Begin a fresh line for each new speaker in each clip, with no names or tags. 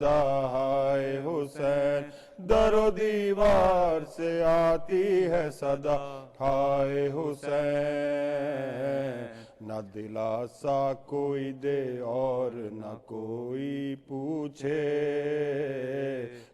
ہائے حسین، در و دیوار سے آتی ہے صدا ہائے حسین، نہ دلاسا کوئی دے اور نہ کوئی پوچھے،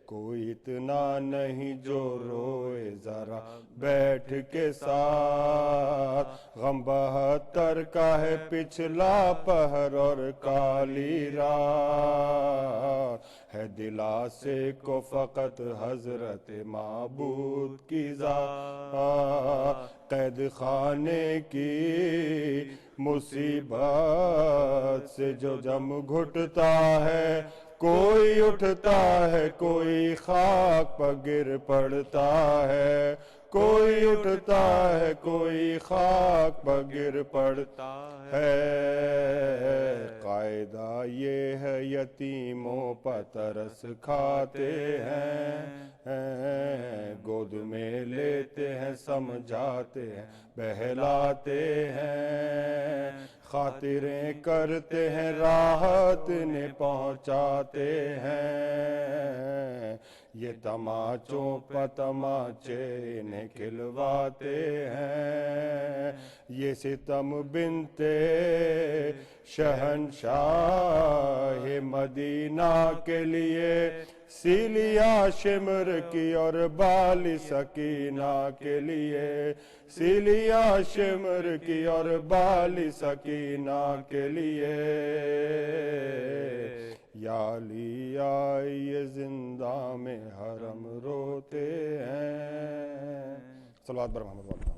کوئی اتنا نہیں جو روئے ذرا بیٹھ کے ساتھ، غم 72 کا ہے پچھلا پہر اور کالی رات، ہے دلاسے کو فقط حضرت معبود کی ذات، قید خانے کی مصیبت سے جو جم گھٹتا ہے، کوئی اٹھتا ہے کوئی خاک پر گر پڑتا ہے، کوئی اٹھتا ہے کوئی خاک پر گر پڑتا ہے، قاعدہ یہ ہے یتیموں پر ترس کھاتے ہیں، گود میں لیتے ہیں سمجھاتے ہیں بہلاتے ہیں، خاطریں کرتے ہیں راحت انہیں پہنچاتے ہیں، یہ تماچوں پر تماچے انہیں کھلواتے ہیں، یہ ستم بنتے شہنشاہ مدینہ کے لیے، سیلیا شمر کی اور بالی سکینہ کے لیے، سیلیا شمر کی اور بالی سکینہ کے لیے، یا علی آئیے زندہ میں حرم روتے ہیں۔ صلوات بر محمد وعلی محمد۔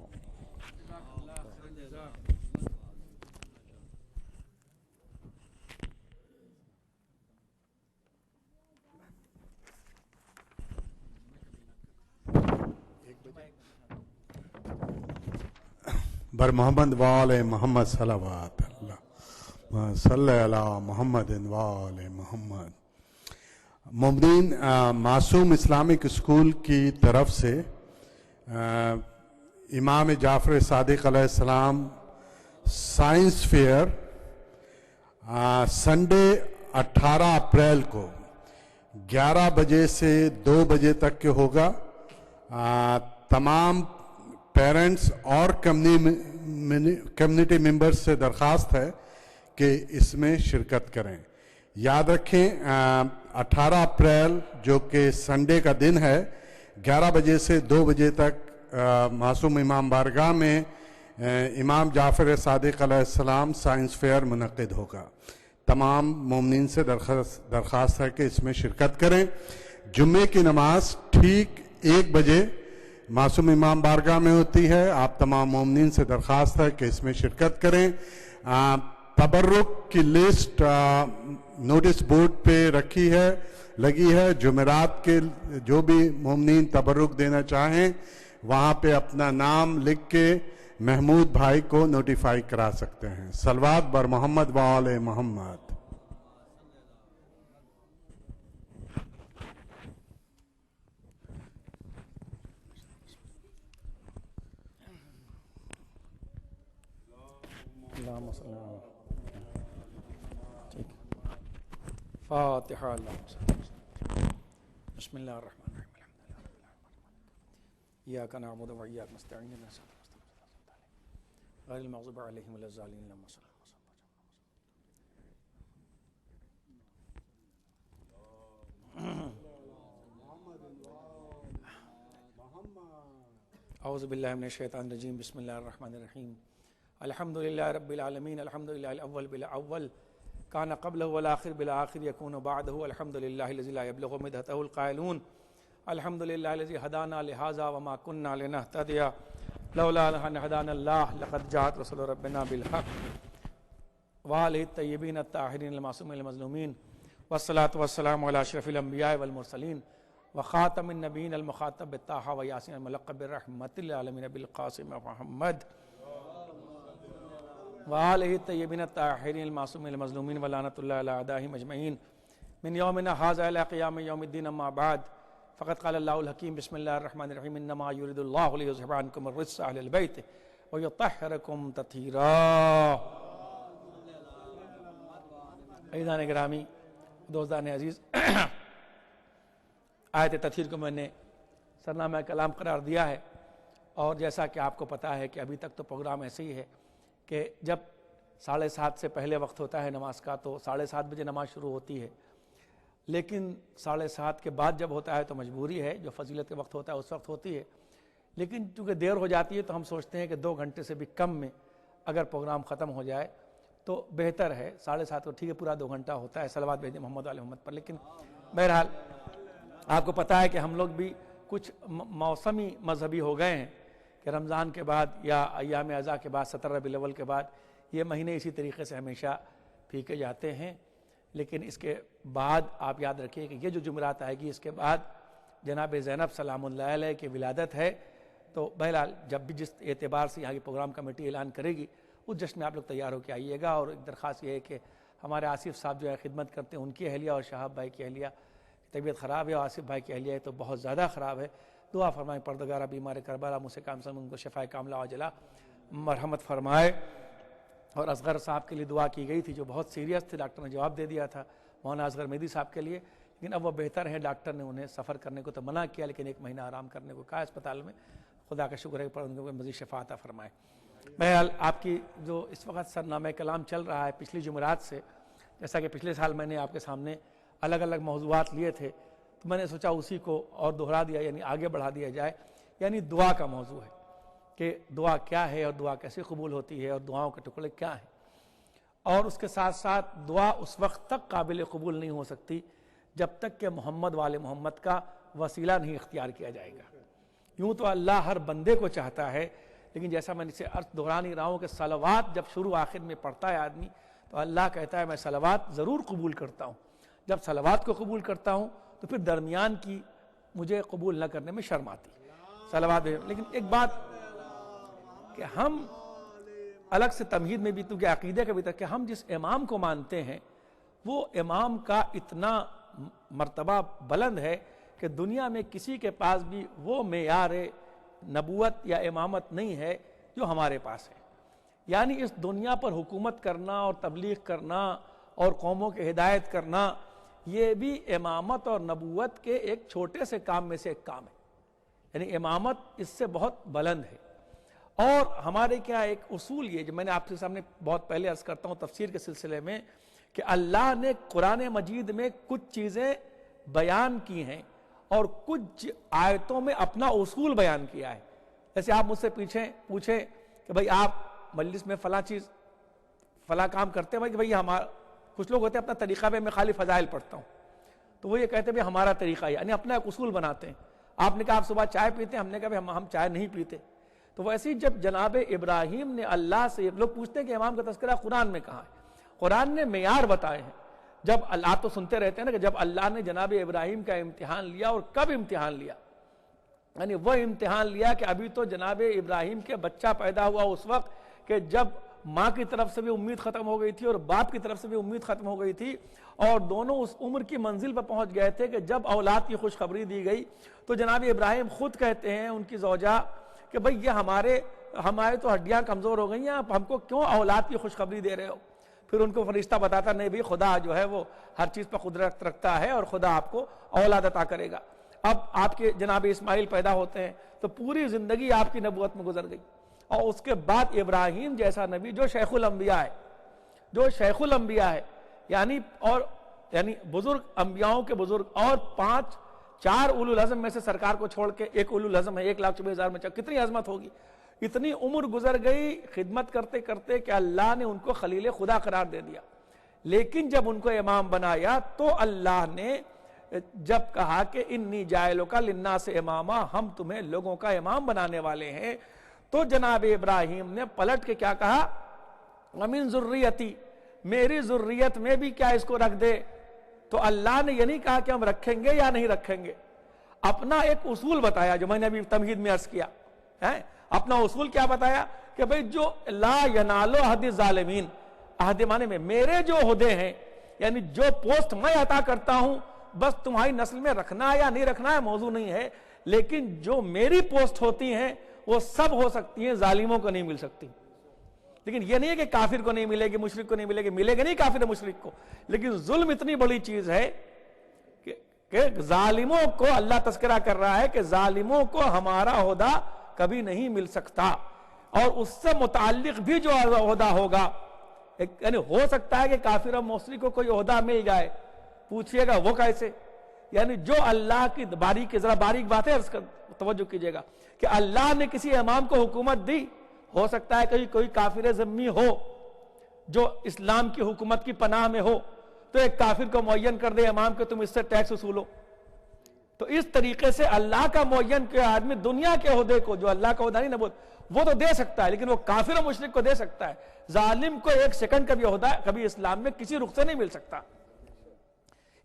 بر محمد وآل محمد صلوات اللہ صلی علی محمد وآل محمد۔ مومنین، معصوم اسلامک اسکول کی طرف سے امام جعفر صادق علیہ السلام سائنس فیئر سنڈے 18 اپریل کو 11 بجے سے 2 بجے تک کے ہوگا۔ تمام پیرنٹس اور کمیونٹی ممبرز سے درخواست ہے کہ اس میں شرکت کریں۔ یاد رکھیں 18 اپریل جو کہ سنڈے کا دن ہے، 11 بجے سے 2 بجے تک معصوم امام بارگاہ میں امام جعفر صادق علیہ السلام سائنس فیئر منعقد ہوگا۔ تمام مومنین سے درخواست ہے کہ اس میں شرکت کریں۔ جمعے کی نماز ٹھیک 1 بجے معصوم امام بارگاہ میں ہوتی ہے۔ آپ تمام مومنین سے درخواست ہے کہ اس میں شرکت کریں۔ تبرک کی لسٹ نوٹس بورڈ پہ لگی ہے۔ جمعرات کے جو بھی مومنین تبرک دینا چاہیں وہاں پہ اپنا نام لکھ کے محمود بھائی کو نوٹیفائی کرا سکتے ہیں۔ صلوات بر محمد وآل محمد۔
فاتحہ۔ بسم اللہ الرحمن الرحیم، ایاک نعبد و ایاک نستعین، غیر المغضوب علیہم ولا الضالین۔ اعوذ باللہ من الشیطان الرجیم، بسم اللہ الرحمن الرحیم۔ الحمدللہ رب العالمین، الحمدللہ الاول بالاول، کان قبلہ والآخر بالآخر، یکون بعدہ، الحمدللہ الذی لا یبلغ مدحتہ القائلون، الحمدللہ الذی ہدانا لہذا وما کننا لنہتدی لولا ان ہدانا اللہ، لقد جاءت رسول ربنا بالحق وآلہ الطیبین الطاہرین المعصومین المظلومین، والصلاة والسلام علی اشرف الانبیاء والمرسلین وخاتم النبیین المخاطب بالطٰہٰ ویاسین الملقب بالرحمۃ للعالمین بالقاسم محمد وآلہ الطیبین الطاہرین المعصومین المظلومین ولعنۃ اللہ علی اعدائہم اجمعین من یومنا ھذا الی قیام یوم الدین، اما بعد، فقد قال اللہ الحکیم، بسم اللہ الرحمن الرحیم، انما یرید اللہ لیذھب عنکم الرجس اہل البیت ویطہرکم تطہیرا۔ عزیزان گرامی، دوستان عزیز، آیت تطہیر کو میں نے سرنامہ کلام قرار دیا ہے، اور جیسا کہ آپ کو پتہ ہے کہ ابھی تک تو پروگرام ایسے ہی ہے کہ جب 7:30 سے پہلے وقت ہوتا ہے نماز کا تو 7:30 بجے نماز شروع ہوتی ہے، لیکن 7:30 کے بعد جب ہوتا ہے تو مجبوری ہے، جو فضیلت کے وقت ہوتا ہے اس وقت ہوتی ہے، لیکن چونکہ دیر ہو جاتی ہے تو ہم سوچتے ہیں کہ 2 گھنٹے سے بھی کم میں اگر پروگرام ختم ہو جائے تو بہتر ہے۔ 7:30 کو ٹھیک ہے پورا 2 گھنٹہ ہوتا ہے، صلوات بھیجیں محمد علیہ محمد پر، لیکن بہرحال آپ کو پتہ ہے کہ ہم لوگ بھی کچھ موسمی مذہبی ہو گئے ہیں کہ رمضان کے بعد یا ایام اعضاء کے بعد 17 ربیع الاول کے بعد یہ مہینے اسی طریقے سے ہمیشہ پھینکے جاتے ہیں، لیکن اس کے بعد آپ یاد رکھیے کہ یہ جو جمعرات آئے گی اس کے بعد جناب زینب سلام اللہ علیہ کی ولادت ہے، تو بہرحال جب بھی جس اعتبار سے یہاں کی پروگرام کمیٹی اعلان کرے گی اس جشن میں آپ لوگ تیار ہو کے آئیے گا۔ اور ایک درخواست یہ ہے کہ ہمارے آصف صاحب جو ہے خدمت کرتے ہیں ان کی اہلیہ اور شہاب بھائی کی اہلیہ طبیعت خراب ہے، اور آصف بھائی کی اہلیہ ہے تو بہت زیادہ خراب ہے، دعا فرمائیں پردگارہ بیمار کربلا مجھ سے کام سن ان کو شفائے کاملہ عاجلہ مرحمت فرمائے۔ اور اصغر صاحب کے لیے دعا کی گئی تھی جو بہت سیریس تھے، ڈاکٹر نے جواب دے دیا تھا مولانا اصغر مہدی صاحب کے لیے، لیکن اب وہ بہتر ہیں، ڈاکٹر نے انہیں سفر کرنے کو تو منع کیا لیکن 1 مہینہ آرام کرنے کو کہا اسپتال میں، خدا کا شکر ہے پر ان کو مزید شفا عطا فرمائے۔ بہرحال آپ کی جو اس وقت سرنامہ کلام چل رہا ہے پچھلی جمعرات سے، جیسا کہ پچھلے سال میں نے آپ کے سامنے الگ الگ موضوعات لیے تھے تو میں نے سوچا اسی کو اور دہرا دیا، یعنی آگے بڑھا دیا جائے، یعنی دعا کا موضوع ہے کہ دعا کیا ہے اور دعا کیسے قبول ہوتی ہے اور دعاؤں کے ٹکڑے کیا ہیں، اور اس کے ساتھ ساتھ دعا اس وقت تک قابل قبول نہیں ہو سکتی جب تک کہ محمد والے محمد کا وسیلہ نہیں اختیار کیا جائے گا۔ یوں تو اللہ ہر بندے کو چاہتا ہے، لیکن جیسا میں اسے عرض دہرا نہیں رہا ہوں کہ صلوات جب شروع آخر میں پڑھتا ہے آدمی تو اللہ کہتا ہے میں صلوات ضرور قبول کرتا ہوں، جب صلوات کو قبول کرتا ہوں تو پھر درمیان کی مجھے قبول نہ کرنے میں شرم آتی صلوات۔ لیکن ایک بات کہ ہم الگ سے تمہید میں بھی تو کہ عقیدے کا بھی تک کہ ہم جس امام کو مانتے ہیں وہ امام کا اتنا مرتبہ بلند ہے کہ دنیا میں کسی کے پاس بھی وہ معیار نبوت یا امامت نہیں ہے جو ہمارے پاس ہے، یعنی اس دنیا پر حکومت کرنا اور تبلیغ کرنا اور قوموں کے ہدایت کرنا یہ بھی امامت اور نبوت کے ایک چھوٹے سے کام میں سے ایک کام ہے، یعنی امامت اس سے بہت بلند ہے۔ اور ہمارے کیا ایک اصول یہ جو میں نے آپ کے سامنے بہت پہلے عرض کرتا ہوں تفسیر کے سلسلے میں کہ اللہ نے قرآن مجید میں کچھ چیزیں بیان کی ہیں اور کچھ آیتوں میں اپنا اصول بیان کیا ہے۔ جیسے آپ مجھ سے پوچھیں کہ بھئی آپ مجلس میں فلاں چیز فلاں کام کرتے ہیں، بھئی ہمارا کچھ لوگ ہوتے ہیں اپنا طریقہ پہ میں خالی فضائل پڑھتا ہوں تو وہ یہ کہتے ہیں بھئی ہمارا طریقہ ہے، یعنی اپنا ایک اصول بناتے ہیں۔ آپ نے کہا آپ صبح چائے پیتے ہیں، ہم نے کہا ہم چائے نہیں پیتے، تو ویسے ہی جب جناب ابراہیم نے اللہ سے لوگ پوچھتے ہیں کہ امام کا تذکرہ قرآن میں کہاں ہے، قرآن نے معیار بتائے ہیں۔ جب اللہ تو سنتے رہتے ہیں نا کہ جب اللہ نے جناب ابراہیم کا امتحان لیا اور کب امتحان لیا، یعنی وہ امتحان لیا کہ ابھی تو جناب ابراہیم کے بچہ پیدا ہوا اس وقت کہ جب ماں کی طرف سے بھی امید ختم ہو گئی تھی اور باپ کی طرف سے بھی امید ختم ہو گئی تھی، اور دونوں اس عمر کی منزل پر پہنچ گئے تھے کہ جب اولاد کی خوشخبری دی گئی تو جناب ابراہیم خود کہتے ہیں ان کی زوجہ کہ بھئی یہ ہمارے تو ہڈیاں کمزور ہو گئی ہیں، آپ ہم کو کیوں اولاد کی خوشخبری دے رہے ہو؟ پھر ان کو فرشتہ بتاتا نہیں بھی خدا جو ہے وہ ہر چیز پر قدرت رکھتا ہے اور خدا آپ کو اولاد عطا کرے گا۔ اب آپ کے جناب اسماعیل پیدا ہوتے ہیں تو پوری زندگی آپ کی نبوت میں گزر گئی، اور اس کے بعد ابراہیم جیسا نبی جو شیخ الانبیاء ہے یعنی بزرگ انبیاؤں کے بزرگ، اور 4 اولو العزم میں سے سرکار کو چھوڑ کے ایک اولو العزم ہے، 1,24,000 میں کتنی عظمت ہوگی، اتنی عمر گزر گئی خدمت کرتے کرتے کہ اللہ نے ان کو خلیل خدا قرار دے دیا۔ لیکن جب ان کو امام بنایا تو اللہ نے جب کہا کہ انی جاعلک للناس اماما، ہم تمہیں لوگوں کا امام بنانے والے ہیں، تو جناب ابراہیم نے پلٹ کے کیا کہا، ومن ذریتی، میری ذریت میں بھی کیا اس کو رکھ دے۔ تو اللہ نے یہ نہیں کہا کہ ہم رکھیں گے یا نہیں رکھیں گے، اپنا ایک اصول بتایا جو میں نے ابھی تمہید میں عرض کیا ہے۔ اپنا اصول کیا بتایا کہ بھئی جو لا ینالو عہد الظالمین، عہد معنی میں میرے جو عہدے ہیں، یعنی جو پوسٹ میں عطا کرتا ہوں بس تمہاری نسل میں رکھنا ہے یا نہیں رکھنا ہے موضوع نہیں ہے، لیکن جو میری پوسٹ ہوتی ہیں وہ سب ہو سکتی ہیں، ظالموں کو نہیں مل سکتی۔ لیکن یہ نہیں ہے کہ کافر کو نہیں ملے گی، مشرک کو نہیں ملے گی، ملے گا نہیں کافر مشرک کو، لیکن ظلم اتنی بڑی چیز ہے کہ کہ ظالموں کو اللہ تذکرہ کر رہا ہے کہ ظالموں کو ہمارا عہدہ کبھی نہیں مل سکتا، اور اس سے متعلق بھی جو عہدہ ہوگا، یعنی ہو سکتا ہے کہ کافر و مشرک کو کوئی عہدہ مل جائے، پوچھئے گا وہ کیسے؟ یعنی جو اللہ کی باریک بات ہے، توجہ کیجئے گا کہ اللہ نے کسی امام کو حکومت دی، ہو سکتا ہے کہ کوئی کافر ذمی ہو جو اسلام کی حکومت کی پناہ میں ہو، تو ایک کافر کو معین کر دے امام کہ تم اس سے ٹیکس وصولو۔ تو اس طریقے سے اللہ کا معین کے آدمی دنیا کے عہدے کو، جو اللہ کا عہدہ نہیں نبوت، وہ تو دے سکتا ہے، لیکن وہ کافر و مشرک کو دے سکتا ہے۔ ظالم کو ایک سیکنڈ کا بھی عہدہ کبھی اسلام میں کسی رخ سے نہیں مل سکتا،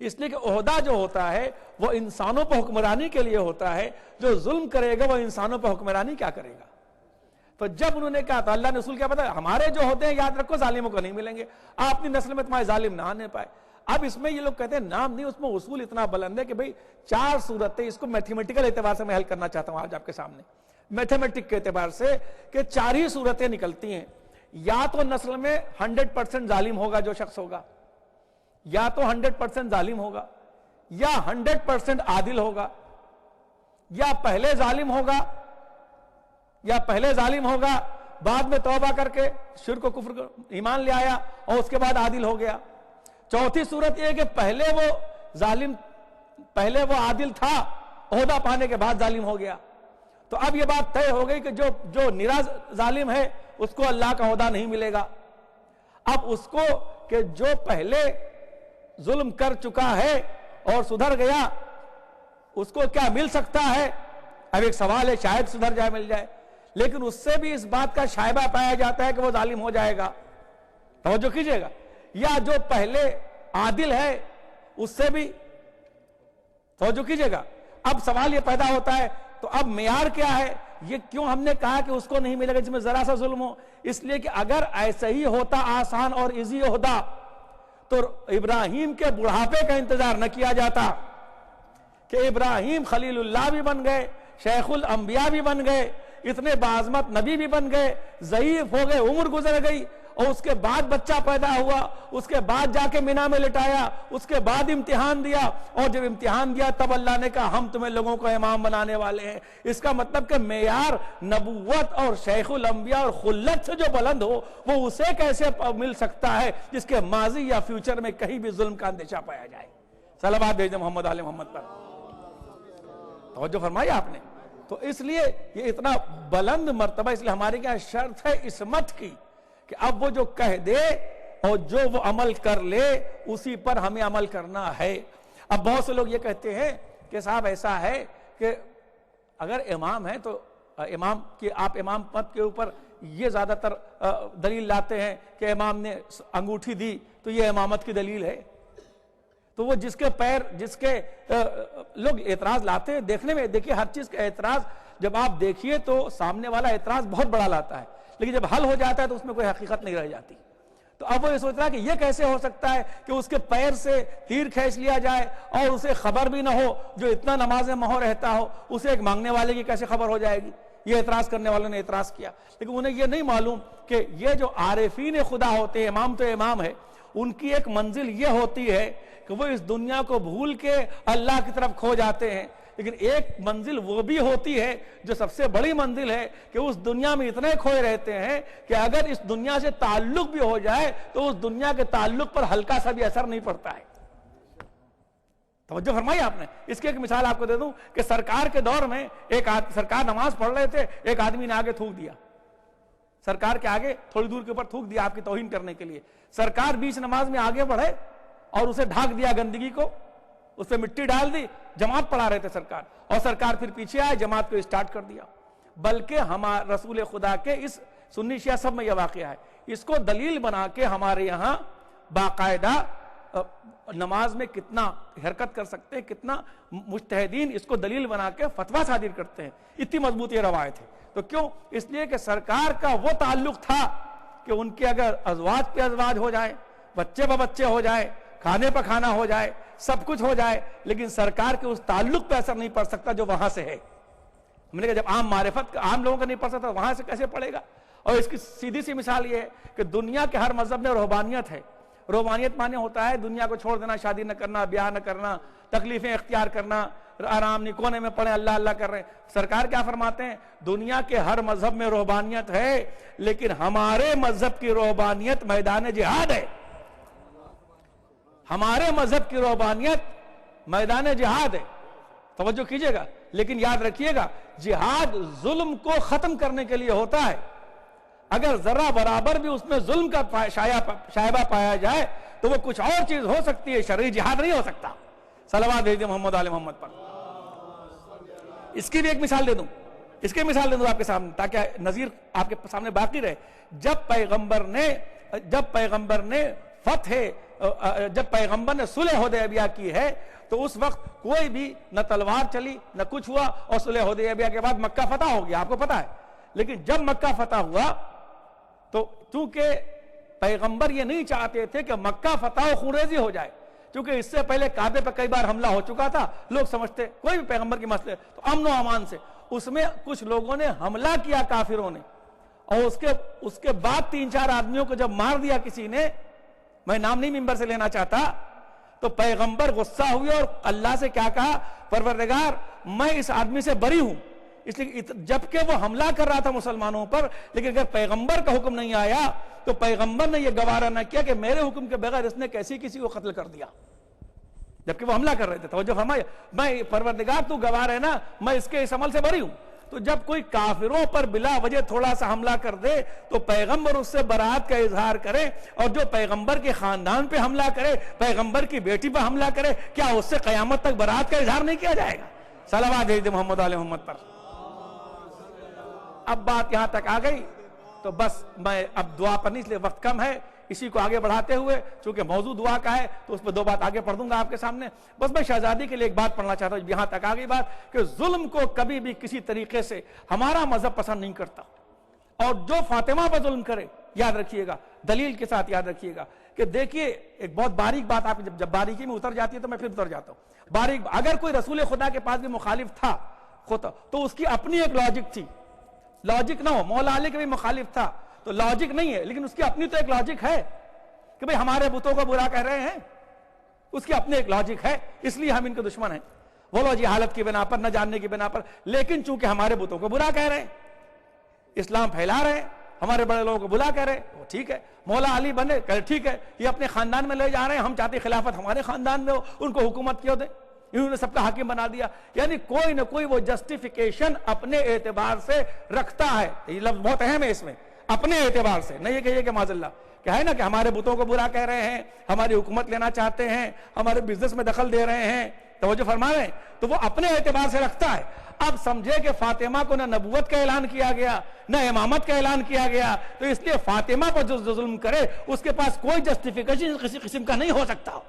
اس لیے کہ عہدہ جو ہوتا ہے وہ انسانوں پر حکمرانی کے لیے ہوتا ہے، جو ظلم کرے گا وہ انسانوں پر حکمرانی کیا کرے گا؟ تو جب انہوں نے کہا تو اللہ نے اصول کیا بتا، ہمارے جو ہوتے ہیں یاد رکھو ظالموں کو نہیں ملیں گے، آپ اپنی نسل میں تمہارے ظالم نہ آنے پائے۔ اب اس میں یہ لوگ کہتے ہیں نام نہیں، اس میں اصول اتنا بلند ہے کہ بھئی 4 صورتیں، اس کو میتھمیٹیکل اعتبار سے میں حل کرنا چاہتا ہوں آج آپ کے سامنے، میتھمیٹک کے اعتبار سے، کہ 4 ہی صورتیں نکلتی ہیں۔ یا تو نسل میں 100% ظالم ہوگا جو شخص ہوگا، یا تو 100% ظالم ہوگا، یا 100% عادل ہوگا، یا پہلے ظالم ہوگا بعد میں توبہ کر کے شرک و کفر ایمان لے آیا اور اس کے بعد عادل ہو گیا۔ چوتھی صورت یہ کہ پہلے وہ عادل تھا، عہدہ پانے کے بعد ظالم ہو گیا۔ تو اب یہ بات طے ہو گئی کہ جو نراز ظالم ہے اس کو اللہ کا عہدہ نہیں ملے گا۔ اب اس کو کہ جو پہلے ظلم کر چکا ہے اور سدھر گیا، اس کو کیا مل سکتا ہے؟ اب ایک سوال ہے، شاید سدھر جائے، مل جائے، لیکن اس سے بھی اس بات کا شائبہ پایا جاتا ہے کہ وہ ظالم ہو جائے گا۔ توجہ کیجئے گا، یا جو پہلے عادل ہے اس سے بھی، توجہ کیجئے گا۔ اب سوال یہ پیدا ہوتا ہے تو اب معیار کیا ہے؟ یہ کیوں ہم نے کہا کہ اس کو نہیں ملے گا جس میں ذرا سا ظلم ہو؟ اس لیے کہ اگر ایسے ہی ہوتا آسان اور ایزی عہدہ تو ابراہیم کے بڑھاپے کا انتظار نہ کیا جاتا کہ ابراہیم خلیل اللہ بھی بن گئے، شیخ الانبیاء بھی بن گئے، اتنے باعظمت نبی بھی بن گئے، ضعیف ہو گئے، عمر گزر گئی، اور اس کے بعد بچہ پیدا ہوا، اس کے بعد جا کے مینا میں لٹایا، اس کے بعد امتحان دیا، اور جب امتحان دیا تب اللہ نے کہا ہم تمہیں لوگوں کو امام بنانے والے ہیں۔ اس کا مطلب کہ معیار نبوت اور شیخ الانبیاء اور خلت سے جو بلند ہو وہ اسے کیسے مل سکتا ہے جس کے ماضی یا فیوچر میں کہیں بھی ظلم کا اندیشہ پایا جائے؟ صلوات بھیج دیں محمد آل محمد پر۔ توجہ فرمائی آپ نے؟ تو اس لیے یہ اتنا بلند مرتبہ، اس لیے ہمارے کیا شرط ہے عصمت کی کہ اب وہ جو کہہ دے اور جو وہ عمل کر لے اسی پر ہمیں عمل کرنا ہے۔ اب بہت سے لوگ یہ کہتے ہیں کہ صاحب ایسا ہے کہ اگر امام ہے تو امام کی آپ امام پد کے اوپر یہ زیادہ تر دلیل لاتے ہیں کہ امام نے انگوٹھی دی تو یہ امامت کی دلیل ہے۔ تو وہ جس کے لوگ اعتراض لاتے ہیں، دیکھنے میں دیکھیے ہر چیز کا اعتراض جب آپ دیکھیے تو سامنے والا اعتراض بہت بڑا لاتا ہے، لیکن جب حل ہو جاتا ہے تو اس میں کوئی حقیقت نہیں رہ جاتی۔ تو اب وہ یہ سوچ رہا ہے کہ یہ کیسے ہو سکتا ہے کہ اس کے پیر سے تیر کھینچ لیا جائے اور اسے خبر بھی نہ ہو، جو اتنا نماز مہو رہتا ہو اسے ایک مانگنے والے کی کیسے خبر ہو جائے گی؟ یہ اعتراض کرنے والوں نے اعتراض کیا، لیکن انہیں یہ نہیں معلوم کہ یہ جو عارفین خدا ہوتے ہیں، امام تو امام ہے، ان کی ایک منزل یہ ہوتی ہے کہ وہ اس دنیا کو بھول کے اللہ کی طرف کھو جاتے ہیں، لیکن ایک منزل وہ بھی ہوتی ہے جو سب سے بڑی منزل ہے کہ اس دنیا میں اتنے کھوئے رہتے ہیں کہ اگر اس دنیا سے تعلق بھی ہو جائے تو اس دنیا کے تعلق پر ہلکا سا بھی اثر نہیں پڑتا ہے۔ توجہ فرمائی آپ نے؟ اس کی ایک مثال آپ کو دے دوں کہ سرکار کے دور میں سرکار نماز پڑھ رہے تھے، ایک آدمی نے آگے تھوک دیا، سرکار کے آگے تھوڑی دور کے اوپر تھوک دیا آپ کی توہین کرنے کے لیے۔ سرکار بیچ نماز میں آگے بڑھے اور اسے ڈھانک دیا گندگی کو، اس پہ مٹی ڈال دی، جماعت پڑھا رہے تھے سرکار، اور سرکار پھر پیچھے آئے، جماعت کو اسٹارٹ کر دیا۔ بلکہ ہمارے رسول خدا کے اس سنی شیعہ سب میں یہ واقعہ ہے، اس کو دلیل بنا کے ہمارے یہاں باقاعدہ نماز میں کتنا حرکت کر سکتے ہیں، کتنا مجتہدین اس کو دلیل بنا کے فتویٰ صادر کرتے ہیں، اتنی مضبوط یہ روایت ہے۔ تو کیوں؟ اس لیے کہ سرکار کا وہ تعلق تھا کہ ان کے اگر ازواج پہ ازواج ہو جائے، بچے پہ بچے ہو جائے، کھانے پہ کھانا ہو جائے، سب کچھ ہو جائے، لیکن سرکار کے اس تعلق پہ اثر نہیں پڑ سکتا جو وہاں سے ہے۔ ہم نے کہا جب عام معرفت عام لوگوں کا نہیں پڑ سکتا وہاں سے کیسے پڑے گا؟ اور اس کی سیدھی سی مثال یہ ہے کہ دنیا کے ہر مذہب میں رہبانیت ہے، روحانیت مانے ہوتا ہے دنیا کو چھوڑ دینا، شادی نہ کرنا، بیاہ نہ کرنا، تکلیفیں اختیار کرنا، آرام نہیں، کونے میں پڑے اللہ اللہ کر رہے ہیں۔ سرکار کیا فرماتے ہیں؟ دنیا کے ہر مذہب میں روحانیت ہے، لیکن ہمارے مذہب کی روحانیت میدان جہاد ہے۔ ہمارے مذہب کی روحانیت میدان جہاد ہے، توجہ کیجئے گا۔ لیکن یاد رکھیے گا، جہاد ظلم کو ختم کرنے کے لیے ہوتا ہے۔ اگر ذرہ برابر بھی اس میں ظلم کا شائبہ پایا جائے تو وہ کچھ اور چیز ہو سکتی ہے، شرعی جہاد نہیں ہو سکتا۔ صلوات بھیجئے محمد آل محمد پر۔ اس کی بھی ایک مثال دے دوں آپ کے سامنے تاکہ نظیر آپ کے سامنے باقی رہے۔ جب پیغمبر نے صلح حدیبیہ کی ہے تو اس وقت کوئی بھی نہ تلوار چلی نہ کچھ ہوا، اور صلح حدیبیہ کے بعد مکہ فتح ہو گیا، آپ کو پتا ہے۔ لیکن جب مکہ فتح ہوا تو چونکہ پیغمبر یہ نہیں چاہتے تھے کہ مکہ فتح و خونریزی ہو جائے، کیونکہ اس سے پہلے کعبے پر کئی بار حملہ ہو چکا تھا، لوگ سمجھتے کوئی بھی پیغمبر کی مسئلے تو امن و امان سے۔ اس میں کچھ لوگوں نے حملہ کیا کافروں نے، اور اس کے بعد 3-4 آدمیوں کو جب مار دیا کسی نے، میں نام نہیں ممبر سے لینا چاہتا، تو پیغمبر غصہ ہوئے اور اللہ سے کیا کہا؟ پروردگار میں اس آدمی سے بری ہوں، اس لیے جبکہ وہ حملہ کر رہا تھا مسلمانوں پر، لیکن اگر پیغمبر کا حکم نہیں آیا تو پیغمبر نے یہ گوارا نہ کیا کہ میرے حکم کے بغیر اس نے کسی کو قتل کر دیا، جبکہ وہ حملہ کر رہے تھے۔ توجہ فرمائے، میں پروردگار تو گواہ ہے نا، میں اس عمل سے بری ہوں۔ تو جب کوئی کافروں پر بلا وجہ تھوڑا سا حملہ کر دے تو پیغمبر اس سے برات کا اظہار کرے، اور جو پیغمبر کے خاندان پہ حملہ کرے، پیغمبر کی بیٹی پہ حملہ کرے، کیا اس سے قیامت تک برات کا اظہار نہیں کیا جائے گا؟ صلوات بھیج دے محمد علیہ محمد پر۔ اب بات یہاں تک آ گئی تو بس میں اب دعا پر نہیں، اس لیے وقت کم ہے، اسی کو آگے بڑھاتے ہوئے چونکہ موضوع دعا کا ہے تو اس پہ 2 بات آگے پڑھ دوں گا آپ کے سامنے۔ بس میں شہزادی کے لیے ایک بات پڑھنا چاہتا ہوں، یہاں تک آ گئی بات کہ ظلم کو کبھی بھی کسی طریقے سے ہمارا مذہب پسند نہیں کرتا، اور جو فاطمہ پر ظلم کرے یاد رکھیے گا، دلیل کے ساتھ یاد رکھیے گا کہ دیکھیے ایک بہت باریک بات، آپ جب باریکی میں اتر جاتی ہے تو میں پھر اتر جاتا ہوں باریک۔ اگر کوئی رسول خدا کے پاس بھی مخالف تھا تو اس کی اپنی ایک لاجک تھی، لاجک نہ ہو، مولا علی کے بھی مخالف تھا تو لاجک نہیں ہے، لیکن اس کی اپنی تو ایک لاجک ہے کہ بھئی ہمارے بتوں کو برا کہہ رہے ہیں، اس کی اپنی ایک لاجک ہے، اس لیے ہم ان کے دشمن ہیں، وہ لوگ جہالت کی بنا پر، نہ جاننے کی بنا پر، لیکن چونکہ ہمارے بتوں کو برا کہہ رہے ہیں، اسلام پھیلا رہے ہیں، ہمارے بڑے لوگوں کو بلا کہہ رہے ہیں، وہ ٹھیک ہے، مولا علی بنے کہ ٹھیک ہے، یہ اپنے خاندان میں لے جا رہے ہیں، ہم چاہتے خلافت ہمارے خاندان میں ہو، ان کو حکومت کیوں دیں، انہوں نے سب کا حاکم بنا دیا۔ یعنی کوئی نہ کوئی وہ جسٹیفیکیشن اپنے اعتبار سے رکھتا ہے، یہ لفظ بہت اہم ہے اس میں، اپنے اعتبار سے، نہیں یہ کہیے کہ معاذ اللہ کہ ہے نا کہ ہمارے بتوں کو برا کہہ رہے ہیں، ہماری حکومت لینا چاہتے ہیں، ہمارے بزنس میں دخل دے رہے ہیں، توجہ فرما رہے ہیں، تو وہ اپنے اعتبار سے رکھتا ہے۔ اب سمجھے کہ فاطمہ کو نہ نبوت کا اعلان کیا گیا نہ امامت کا اعلان کیا گیا، تو اس لیے فاطمہ پر جو ظلم کرے اس کے پاس کوئی جسٹیفیکیشن کسی قسم کا نہیں ہو سکتا،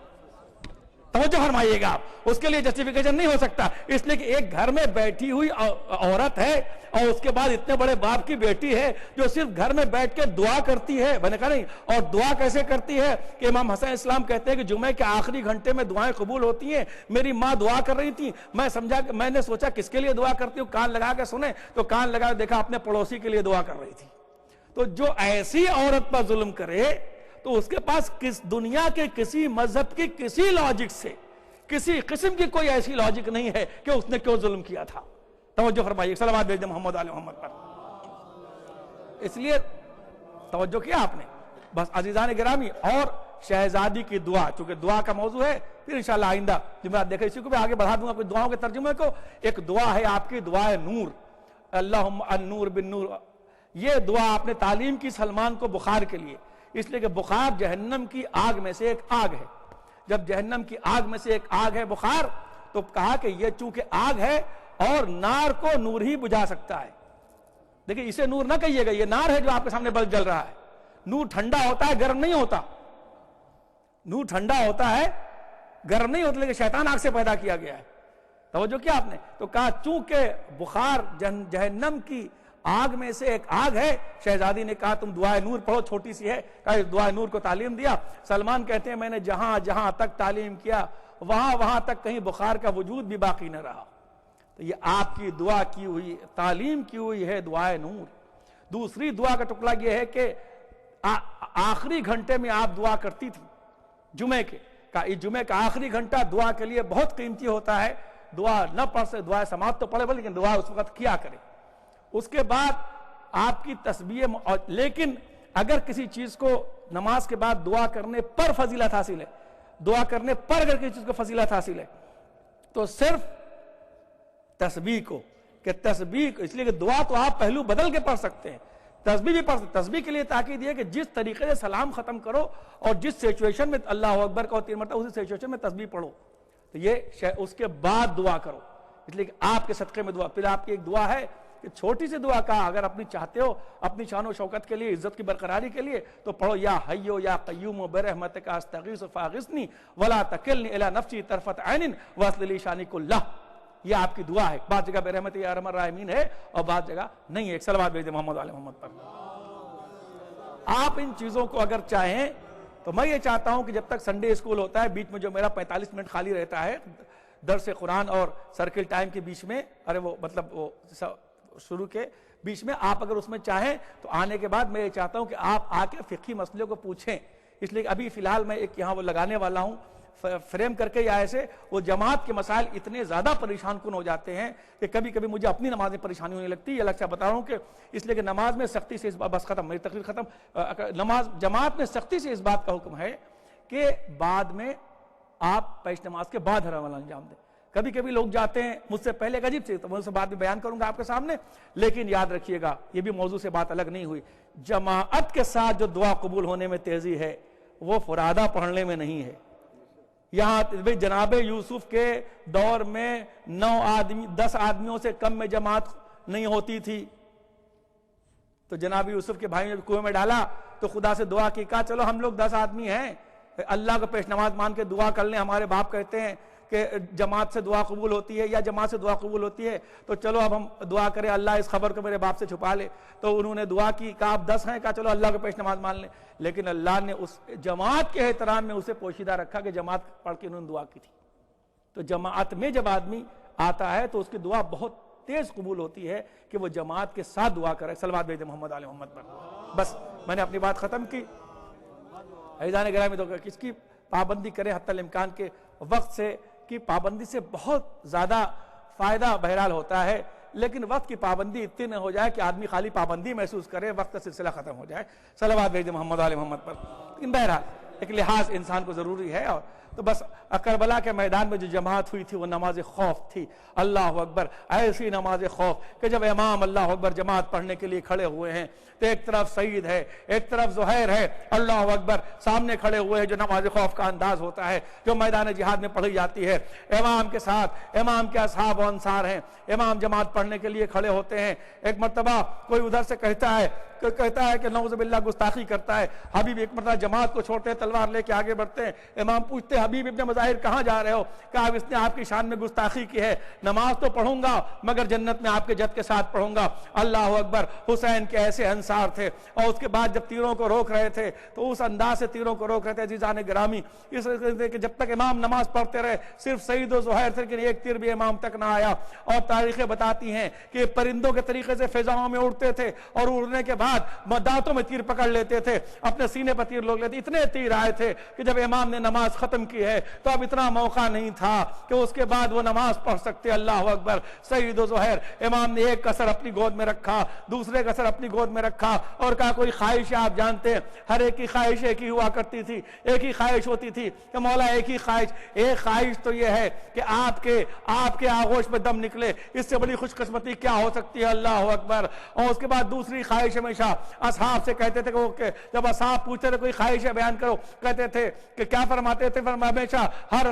توجہ فرمائیے گا آپ، اس کے لیے جسٹیفیکیشن نہیں ہو سکتا، اس لیے کہ ایک گھر میں بیٹھی ہوئی عورت ہے اور اس کے بعد اتنے بڑے باپ کی بیٹی ہے جو صرف گھر میں بیٹھ کے دعا کرتی ہے، میں نے کہا نہیں، اور دعا کیسے کرتی ہے کہ امام حسن اسلام کہتے ہیں کہ جمعے کے آخری گھنٹے میں دعائیں قبول ہوتی ہیں، میری ماں دعا کر رہی تھی، میں نے سوچا کس کے لیے دعا کرتی ہوں، کان لگا کے سنے تو کان لگا کے دیکھا اپنے پڑوسی کے لیے دعا کر رہی تھی۔ تو جو ایسی عورت پر ظلم کرے تو اس کے پاس دنیا کے کسی مذہب کی کسی لاجک سے کسی قسم کی کوئی ایسی لاجک نہیں ہے کہ اس نے کیوں ظلم کیا تھا۔ توجہ فرمائیے، صلوات بھیج دیں محمد علیہ محمد پر۔ اس لیے توجہ کیا آپ نے، بس عزیزان گرامی، اور شہزادی کی دعا، چونکہ دعا کا موضوع ہے، پھر انشاءاللہ آئندہ جمعرات دیکھیں، اسی کو بھی آگے بڑھا دوں گا کچھ دعاؤں کے ترجمے کو۔ ایک دعا ہے آپ کی دعائے نور، اللہم النور بالنور، یہ دعا آپ نے تعلیم کی سلمان کو بخار کے لیے، اس لیے کہ بخار جہنم کی آگ میں سے ایک آگ ہے، جب جہنم کی آگ میں سے ایک آگ ہے بخار، تو کہا کہ یہ چونکہ آگ ہے اور نار کو نور ہی بجھا سکتا ہے۔ دیکھیں اسے نور نہ کہیے گا، یہ نار ہے جو آپ کے سامنے بلب جل رہا ہے، نور ٹھنڈا ہوتا ہے گرم نہیں ہوتا، نور ٹھنڈا ہوتا ہے گرم نہیں ہوتا، لیکن شیطان آگ سے پیدا کیا گیا ہے، توجہ کیا آپ نے، تو کہا چونکہ بخار جہنم کی آگ میں سے ایک آگ ہے، شہزادی نے کہا تم دعائے نور پڑھو، چھوٹی سی ہے، کہا اس دعائے نور کو تعلیم دیا۔ سلمان کہتے ہیں میں نے جہاں جہاں تک تعلیم کیا وہاں تک کہیں بخار کا وجود بھی باقی نہ رہا، تو یہ آپ کی دعا کی ہوئی، تعلیم کی ہوئی ہے دعائے نور۔ دوسری دعا کا ٹکڑا یہ ہے کہ آخری گھنٹے میں آپ دعا کرتی تھی، جمعے کے اس جمعے کا آخری گھنٹہ دعا کے لیے بہت قیمتی ہوتا ہے. دعا نہ پڑھ سے دعا سماعت تو پڑھے لیکن دعا اس وقت کیا کرے. اس کے بعد آپ کی تسبیح لیکن اگر کسی چیز کو نماز کے بعد دعا کرنے پر فضیلت حاصل ہے, دعا کرنے پر اگر کسی چیز کو فضیلت حاصل ہے تو صرف تسبیح کو, کہ تسبیح اس لیے کہ دعا تو آپ پہلو بدل کے پڑھ سکتے ہیں, تسبیح بھی پڑھ سکتے. تسبیح کے لیے تاکید یہ کہ جس طریقے سے سلام ختم کرو اور جس سیچویشن میں اللہ اکبر کا 3 مرتبہ اسی سیچویشن میں تسبیح پڑھو, تو یہ اس کے بعد دعا کرو. اس لیے کہ آپ کے صدقے میں دعا. پھر آپ کی ایک دعا ہے کہ چھوٹی سی دعا کا اگر اپنی چاہتے ہو اپنی شان و شوکت کے لیے, عزت کی برقراری کے لیے, تو پڑھو یا حیو یا قیوم برحمتک استغیث فاغثنی ولا تکلنی الی نفسی طرفۃ عین واصلح لی شانی کلہ. یہ آپ کی دعا ہے. بعض جگہ برحمتک یا ارحم الراحمین ہے اور بعض جگہ نہیں ہے. ایک صلوات بھیج دیں محمد علی محمد پر. آپ ان چیزوں کو اگر چاہیں تو میں یہ چاہتا ہوں کہ جب تک سنڈے اسکول ہوتا ہے بیچ میں جو میرا 45 منٹ خالی رہتا ہے درس قرآن اور سرکل ٹائم کے بیچ میں, وہ شروع کے بیچ میں, آپ اگر اس میں چاہیں تو آنے کے بعد میں یہ چاہتا ہوں کہ آپ آ کے فقہی مسئلے کو پوچھیں. اس لیے ابھی فی الحال میں ایک یہاں وہ لگانے والا ہوں فریم کر کے, یا ایسے وہ جماعت کے مسائل اتنے زیادہ پریشان کن ہو جاتے ہیں کہ کبھی کبھی مجھے اپنی نماز میں پریشانی ہونے لگتی ہے. الگ سے بتا رہا ہوں کہ اس لیے کہ نماز میں سختی سے بس ختم, میری تقریر ختم. نماز جماعت میں سختی سے اس بات کا حکم ہے کہ بعد میں آپ پیش نماز کے بعد ہر عمل انجام دیں. کبھی کبھی لوگ جاتے ہیں مجھ سے پہلے ایک عجیب سے, تو میں اس بات بھی بیان کروں گا آپ کے سامنے, لیکن یاد رکھیے گا یہ بھی موضوع سے بات الگ نہیں ہوئی. جماعت کے ساتھ جو دعا قبول ہونے میں تیزی ہے وہ فرادہ پڑھنے میں نہیں ہے. یہاں جناب یوسف کے دور میں 10 آدمیوں سے کم میں جماعت نہیں ہوتی تھی, تو جناب یوسف کے بھائی نے کنویں میں ڈالا تو خدا سے دعا کی, کہا چلو ہم لوگ 10 آدمی ہیں, اللہ کو پیش نماز مان کے دعا کر لیں. ہمارے باپ کہتے ہیں کہ جماعت سے دعا قبول ہوتی ہے یا جماعت سے دعا قبول ہوتی ہے, تو چلو اب ہم دعا کریں اللہ اس خبر کو میرے باپ سے چھپا لے. تو انہوں نے دعا کی, کہا آپ 10 ہیں, کہا چلو اللہ کو پیش نماز مان لیں. لیکن اللہ نے اس جماعت کے احترام میں اسے پوشیدہ رکھا کہ جماعت پڑھ کے انہوں نے دعا کی تھی. تو جماعت میں جب آدمی آتا ہے تو اس کی دعا بہت تیز قبول ہوتی ہے کہ وہ جماعت کے ساتھ دعا کرے. صلوات بھیجیں محمد علی محمد پر. بس میں نے اپنی بات ختم کی. عزیزان گرامی, تو کس کی پابندی کریں حتی الامکان کے وقت سے کی پابندی سے بہت زیادہ فائدہ بہرحال ہوتا ہے, لیکن وقت کی پابندی اتنی نہ ہو جائے کہ آدمی خالی پابندی محسوس کرے, وقت کا سلسلہ ختم ہو جائے. صلوات بھیجیں محمد علی محمد پر. لیکن بہرحال ایک لحاظ انسان کو ضروری ہے. اور تو بس کربلا کے میدان میں جو جماعت ہوئی تھی وہ نماز خوف تھی. اللہ اکبر, ایسی نماز خوف کہ جب امام اللہ اکبر جماعت پڑھنے کے لیے کھڑے ہوئے ہیں تو ایک طرف سعید ہے, ایک طرف زہیر ہے, اللہ اکبر سامنے کھڑے ہوئے ہیں, جو نماز خوف کا انداز ہوتا ہے جو میدان جہاد میں پڑھی جاتی ہے. امام کے ساتھ امام کے اصحاب و انصار ہیں, امام جماعت پڑھنے کے لیے کھڑے ہوتے ہیں. ایک مرتبہ کوئی ادھر سے کہتا ہے کہ نعوذ باللہ گستاخی کرتا ہے. حبیب ایک مرتبہ جماعت کو چھوڑتے ہیں, تلوار لے کے آگے بڑھتے ہیں. امام پوچھتے ہیں حبیب ابن مظاہر کہاں جا رہے ہو؟ کہا اس نے آپ کی شان میں گستاخی کی ہے, نماز تو پڑھوں گا مگر جنت میں آپ کے جد کے ساتھ پڑھوں گا. اللہ اکبر. حسین کے ایسے انصار تھے, اور اس کے بعد جب تیروں کو روک رہے تھے تو اس انداز سے تیروں کو روک رہے تھے. عزیزان گرامی, اس کہ جب تک امام نماز پڑھتے رہے صرف سعید و زہیر تھے, لیکن ایک تیر بھی امام تک نہ آیا. اور تاریخیں بتاتی ہیں کہ پرندوں کے طریقے سے فضاؤں میں اڑتے تھے, اور اڑنے کے بعد دانتوں میں تیر پکڑ لیتے تھے, اپنے سینے پر تیر لوگ لیتے. اتنے تیر آئے تھے کہ جب امام نے نماز ختم کی ہے تو اب اتنا موقع نہیں تھا کہ اس کے بعد وہ نماز پڑھ سکتے. اللہ اکبر. سعید و زہیر, امام نے ایک کسر اپنی گود میں رکھا, دوسرے کسر اپنی گود میں رکھا, اور کہا کوئی خواہش ہے؟ آپ جانتے ہیں ہر ایک کی خواہش ایک ہی ہوا کرتی تھی, ایک ہی خواہش ہوتی تھی کہ مولا ایک ہی خواہش. ایک خواہش تو یہ ہے کہ آپ کے آغوش میں دم نکلے, اس سے بڑی خوش قسمتی کیا ہو سکتی ہے؟ اللہ اکبر. اور اس کے بعد دوسری خواہش ہمیشہ اصحاب سے کہتے تھے کہ جب اصحاب پوچھتے تھے کوئی خواہش ہے بیان کرو, کہتے تھے کہ کیا فرماتے تھے؟ ہمیشہ ہر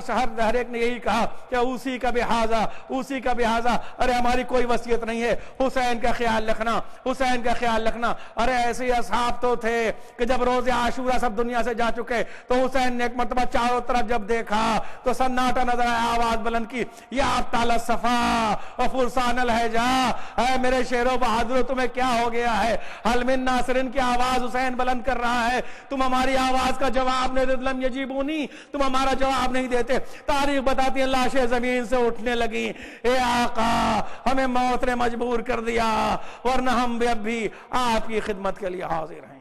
ایک نے یہی کہا کہ اسی کا بحاظہ, اسی کا بحاظہ. ارے ہماری کوئی وصیت نہیں ہے, حسین کا خیال رکھنا, حسین کا خیال رکھنا. ارے ایسے ہی اصحاب تو تھے کہ جب روز عاشورہ سب دنیا سے جا چکے تو حسین نے ایک مرتبہ چاروں طرف جب دیکھا تو سناٹا نظر آیا, آواز بلند کی, یا ابطال الصفا و فرسان الحجا, اے میرے شیرو بہادرو تمہیں کیا ہو گیا ہے؟ حل من ناصرن کی آواز حسین بلند کر رہا ہے, تم ہماری آواز کا جواب نہیں دیتے, لم یجیبونی, تم ہمارا جواب نہیں دیتے. تاریخ بتاتی ہے لاشیں زمین سے اٹھنے لگی. اے آقا ہمیں موت نے مجبور کر دیا, ورنہ ہم بھی اب بھی آپ کی خدمت کے لیے حاضر ہیں.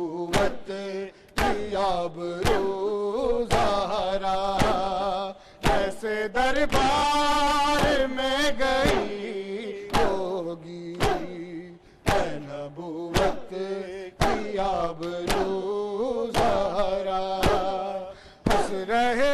بازار میں گئی ہوگی، ہے نبوت کی آبرو زہرا، ہنس رہے